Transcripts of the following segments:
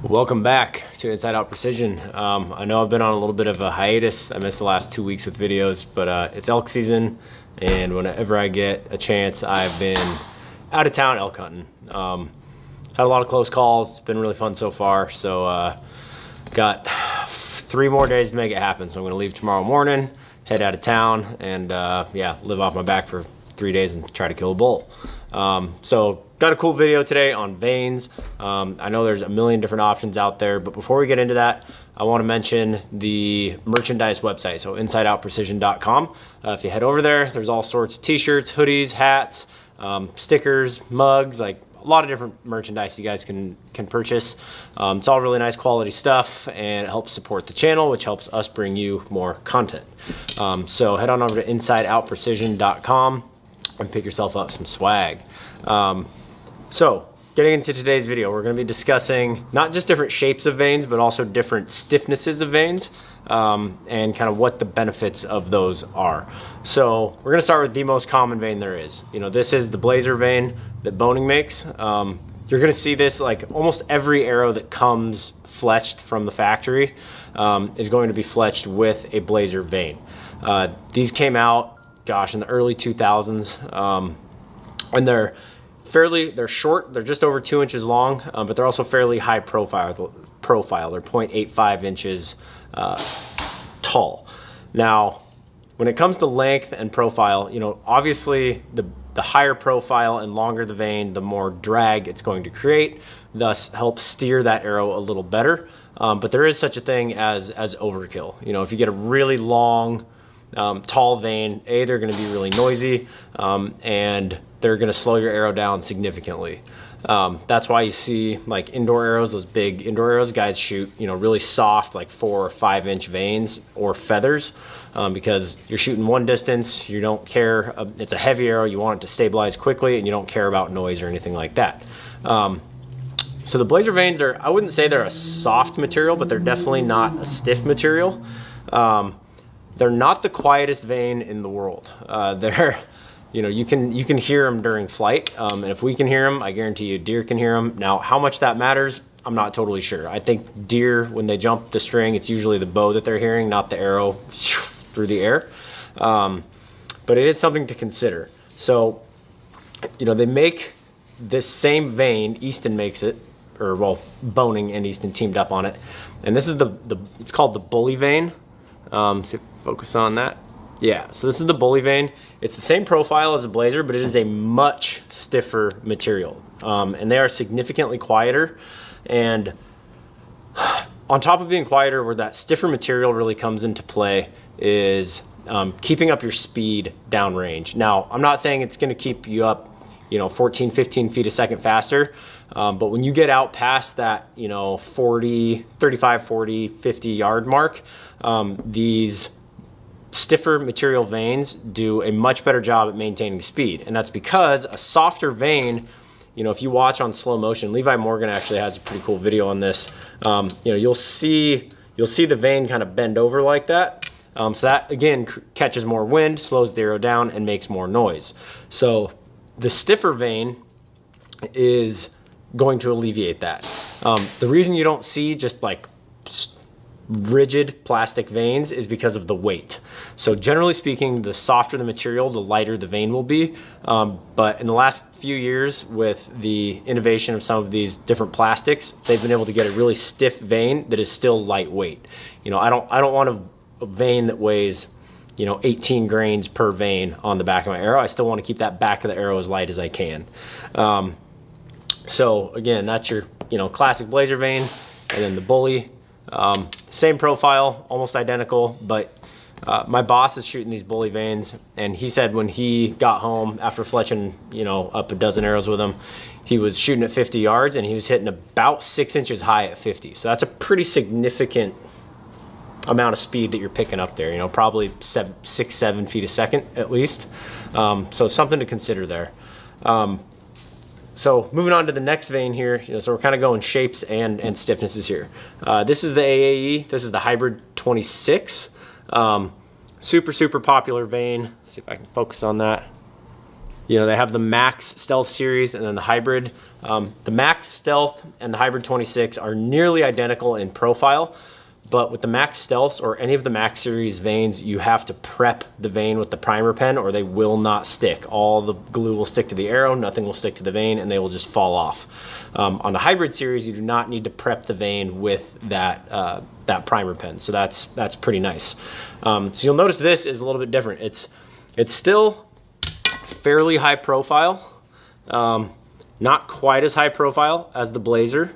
Welcome back to Inside Out Precision. I know I've been on a little bit of a hiatus. I missed the last 2 weeks with videos, but it's elk season, and whenever I get a chance, I've been out of town elk hunting. Had a lot of close calls. It's been really fun so far. So got 3 more days to make it happen. So I'm gonna leave tomorrow morning, head out of town, and yeah, live off my back for 3 days and try to kill a bull. So got a cool video today on veins. I know there's a million different options out there, but before we get into that, I want to mention the merchandise website, so insideoutprecision.com. If you head over there, there's all sorts of t-shirts, hoodies, hats, stickers, mugs, like a lot of different merchandise you guys can purchase. It's all really nice quality stuff, and it helps support the channel, which helps us bring you more content. So head on over to insideoutprecision.com and pick yourself up some swag. So getting into today's video, we're going to be discussing not just different shapes of veins, but also different stiffnesses of veins, and kind of what the benefits of those are. So we're going to start with the most common vein there is. You know, this is the blazer vein that boning makes. You're going to see this like almost every arrow that comes fletched from the factory is going to be fletched with a blazer vein. These came out, gosh, in the early 2000s, and they're short. They're just over 2 inches long, but they're also fairly high profile. They're 0.85 inches tall. Now, when it comes to length and profile, you know, obviously the higher profile and longer the vein, the more drag it's going to create, thus help steer that arrow a little better. But there is such a thing as overkill. You know, if you get a really long, tall vein, they're going to be really noisy, and they're going to slow your arrow down significantly. That's why you see like indoor arrows, those big indoor arrows, guys shoot, you know, really soft, like 4 or 5 inch veins or feathers, because you're shooting one distance, you don't care, it's a heavy arrow, you want it to stabilize quickly, and you don't care about noise or anything like that. So the blazer veins are, I wouldn't say they're a soft material, but they're definitely not a stiff material. They're not the quietest vein in the world. They're, you know, you can hear them during flight, and if we can hear them, I guarantee you deer can hear them. Now, how much that matters, I'm not totally sure. I think deer, when they jump the string, it's usually the bow that they're hearing, not the arrow through the air. But it is something to consider. So, you know, they make this same vein, Easton makes it, or well, Boning and Easton teamed up on it, and this is it's called the bully vein. See if focus on that. Yeah, so this is the bully vein. It's the same profile as a blazer, but it is a much stiffer material. And they are significantly quieter. And on top of being quieter, where that stiffer material really comes into play is keeping up your speed downrange. Now, I'm not saying it's going to keep you up, you know, 14, 15 feet a second faster. But when you get out past that, you know, 35, 40, 50 yard mark, these stiffer material veins do a much better job at maintaining speed. And that's because a softer vein, you know, if you watch on slow motion, Levi Morgan actually has a pretty cool video on this. You know, you'll see the vein kind of bend over like that. So that again catches more wind, slows the arrow down, and makes more noise. So the stiffer vein is going to alleviate that. The reason you don't see just like rigid plastic veins is because of the weight. So generally speaking, the softer the material, the lighter the vein will be. But in the last few years, with the innovation of some of these different plastics, they've been able to get a really stiff vein that is still lightweight. You know, I don't want a vein that weighs, you know, 18 grains per vein on the back of my arrow. I still want to keep that back of the arrow as light as I can. So again, that's your, you know, classic blazer vein, and then the bully. Same profile, almost identical, but my boss is shooting these bully veins, and he said when he got home after fletching, you know, up a dozen arrows with him, he was shooting at 50 yards and he was hitting about 6 inches high at 50. So that's a pretty significant amount of speed that you're picking up there, you know, probably 6, 7 feet a second at least. So something to consider there. So moving on to the next vein here, you know, so we're kind of going shapes and stiffnesses here. This is the AAE. This is the Hybrid 26. Super popular vein. Let's see if I can focus on that. You know, they have the Max Stealth series and then the Hybrid. The Max Stealth and the Hybrid 26 are nearly identical in profile, but with the Max Stealths or any of the Max series vanes, you have to prep the vane with the primer pen or they will not stick. All the glue will stick to the arrow, nothing will stick to the vane, and they will just fall off. On the Hybrid series, you do not need to prep the vane with that primer pen, so that's pretty nice. So you'll notice this is a little bit different. It's still fairly high profile, not quite as high profile as the Blazer,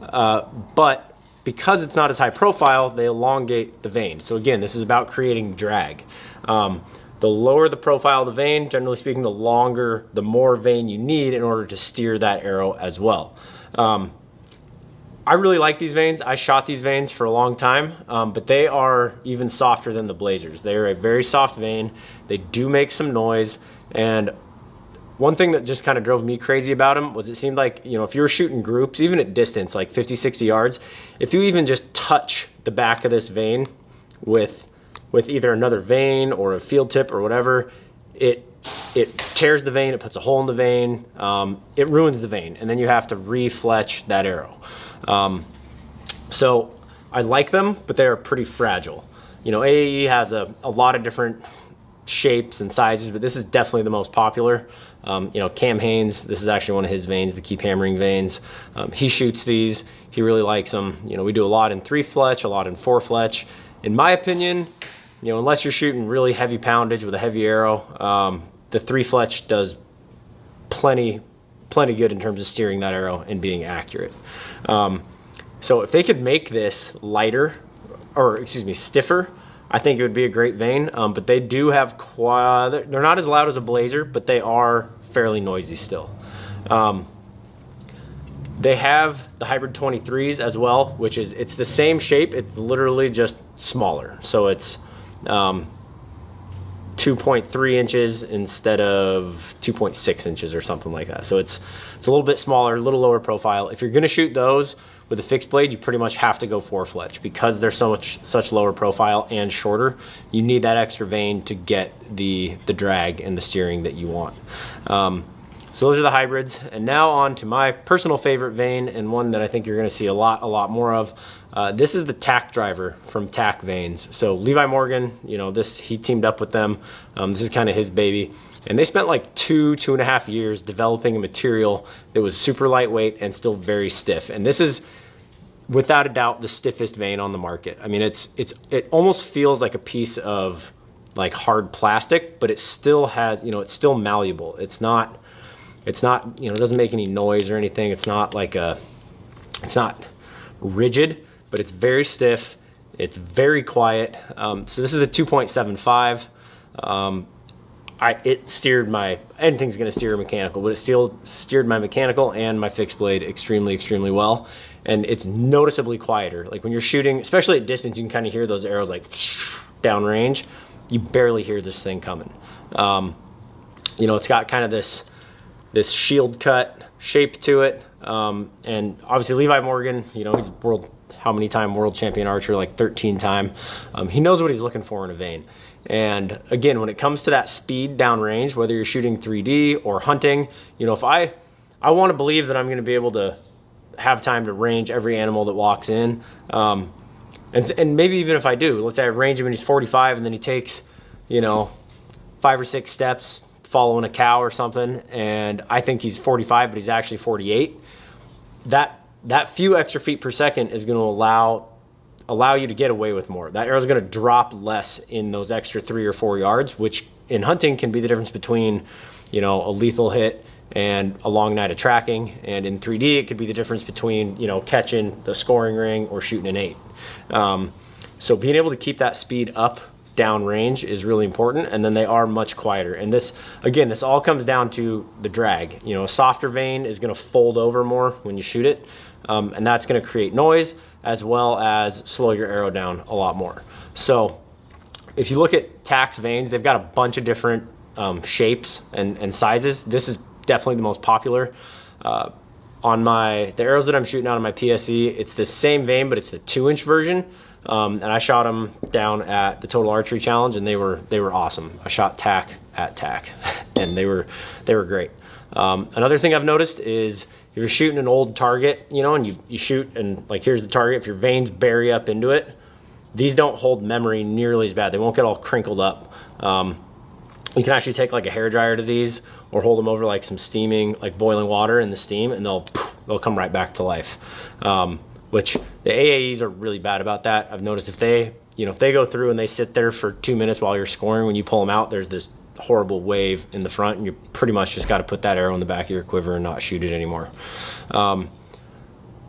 but because it's not as high profile, they elongate the vane. So again, this is about creating drag. The lower the profile of the vane, generally speaking, the more vane you need in order to steer that arrow as well. I really like these vanes. I shot these vanes for a long time, but they are even softer than the Blazers. They are a very soft vane. They do make some noise, and one thing that just kind of drove me crazy about them was it seemed like, you know, if you were shooting groups, even at distance, like 50, 60 yards, if you even just touch the back of this vane with either another vane or a field tip or whatever, it tears the vane, it puts a hole in the vane, it ruins the vane, and then you have to re-fletch that arrow. So I like them, but they're pretty fragile. You know, AAE has a lot of different shapes and sizes, but this is definitely the most popular. You know, Cam Haynes, this is actually one of his vanes, the Keep Hammering vanes. He shoots these, he really likes them. You know, we do a lot in 3-fletch, a lot in 4-fletch. In my opinion, you know, unless you're shooting really heavy poundage with a heavy arrow, the 3-fletch does plenty good in terms of steering that arrow and being accurate. So if they could make this lighter, or excuse me, stiffer, I think it would be a great vane, but they do have they're not as loud as a Blazer, but they are fairly noisy still. They have the Hybrid 23s as well, which is, it's the same shape, it's literally just smaller. So it's 2.3 inches instead of 2.6 inches or something like that. So it's a little bit smaller, a little lower profile. If you're gonna shoot those with a fixed blade, you pretty much have to go 4-fletch because they're such lower profile and shorter. You need that extra vane to get the drag and the steering that you want. So those are the hybrids. And now on to my personal favorite vane, and one that I think you're gonna see a lot more of. This is the Tack Driver from Tack Vanes. So Levi Morgan, you know, he teamed up with them. This is kind of his baby. And they spent like 2.5 years developing a material that was super lightweight and still very stiff. And this is, without a doubt, the stiffest vane on the market. I mean, it almost feels like a piece of like hard plastic, but it still has, you know, it's still malleable. It's not, you know, it doesn't make any noise or anything. It's not like it's not rigid, but it's very stiff. It's very quiet. So this is a 2.75. It steered anything's gonna steer mechanical, but it still steered my mechanical and my fixed blade extremely well. And it's noticeably quieter. Like when you're shooting, especially at distance, you can kind of hear those arrows like downrange. You barely hear this thing coming. You know, it's got kind of this shield cut shape to it. And obviously Levi Morgan, you know, he's how many time world champion archer, like 13 time. He knows what he's looking for in a vane. And again, when it comes to that speed downrange, whether you're shooting 3D or hunting, you know, if I want to believe that I'm going to be able to have time to range every animal that walks in. And maybe even if I do, let's say I range him and he's 45 and then he takes, you know, 5 or 6 steps following a cow or something, and I think he's 45, but he's actually 48. That few extra feet per second is going to allow you to get away with more. That arrow is going to drop less in those extra 3 or 4 yards, which in hunting can be the difference between, you know, a lethal hit and a long night of tracking. And in 3D, it could be the difference between, you know, catching the scoring ring or shooting an 8. So being able to keep that speed up downrange is really important, and then they are much quieter. And this, again, this all comes down to the drag. You know, a softer vane is going to fold over more when you shoot it, and that's going to create noise as well as slow your arrow down a lot more. So if you look at Tack's vanes, they've got a bunch of different shapes and sizes. This is definitely the most popular. On the arrows that I'm shooting out on my PSE, it's the same vane, but it's the 2-inch version. And I shot them down at the Total Archery Challenge, and they were awesome. I shot Tack at Tack, and they were great. Another thing I've noticed is if you're shooting an old target, you know, and you shoot and like here's the target, if your veins bury up into it, these don't hold memory nearly as bad. They won't get all crinkled up. You can actually take like a hairdryer to these or hold them over like some steaming, like boiling water in the steam, and they'll come right back to life. Which the AAEs are really bad about that. I've noticed if they go through and they sit there for 2 minutes while you're scoring, when you pull them out, there's this horrible wave in the front, and you pretty much just got to put that arrow in the back of your quiver and not shoot it anymore.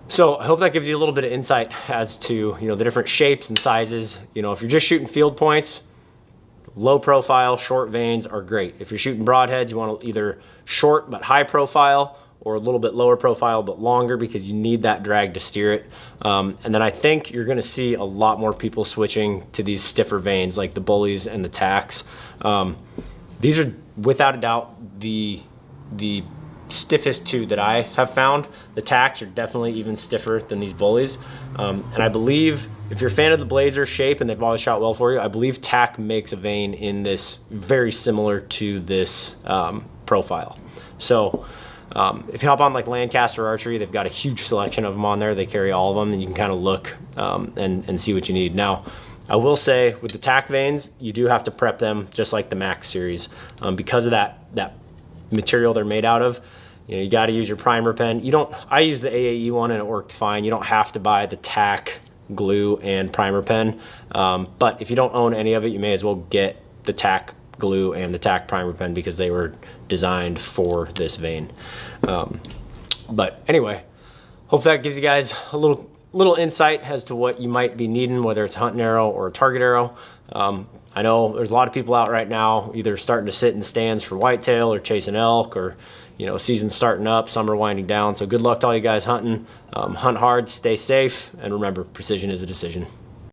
So I hope that gives you a little bit of insight as to, you know, the different shapes and sizes. You know, if you're just shooting field points, low profile, short vanes are great. If you're shooting broadheads, you want to either short but high profile or a little bit lower profile but longer, because you need that drag to steer it. And then I think you're going to see a lot more people switching to these stiffer vanes like the bullies and the tacks. These are without a doubt the stiffest two that I have found. The tacks are definitely even stiffer than these bullies. And I believe if you're a fan of the Blazer shape and they've always shot well for you, I believe tack makes a vane in this very similar to this profile. So if you hop on like Lancaster Archery, they've got a huge selection of them on there. They carry all of them, and you can kind of look and see what you need. Now, I will say with the tack vanes, you do have to prep them just like the Max series because of that material they're made out of. You know, you got to use your primer pen. I use the AAE one and it worked fine. You don't have to buy the tack glue and primer pen, but if you don't own any of it, you may as well get the tack glue and the tack primer pen because they were designed for this vane. But anyway, hope that gives you guys a little insight as to what you might be needing, whether it's a hunting arrow or a target arrow. I know there's a lot of people out right now either starting to sit in the stands for whitetail or chasing elk, or, you know, season's starting up, summer winding down. So good luck to all you guys hunting. Hunt hard, stay safe, and remember, precision is a decision.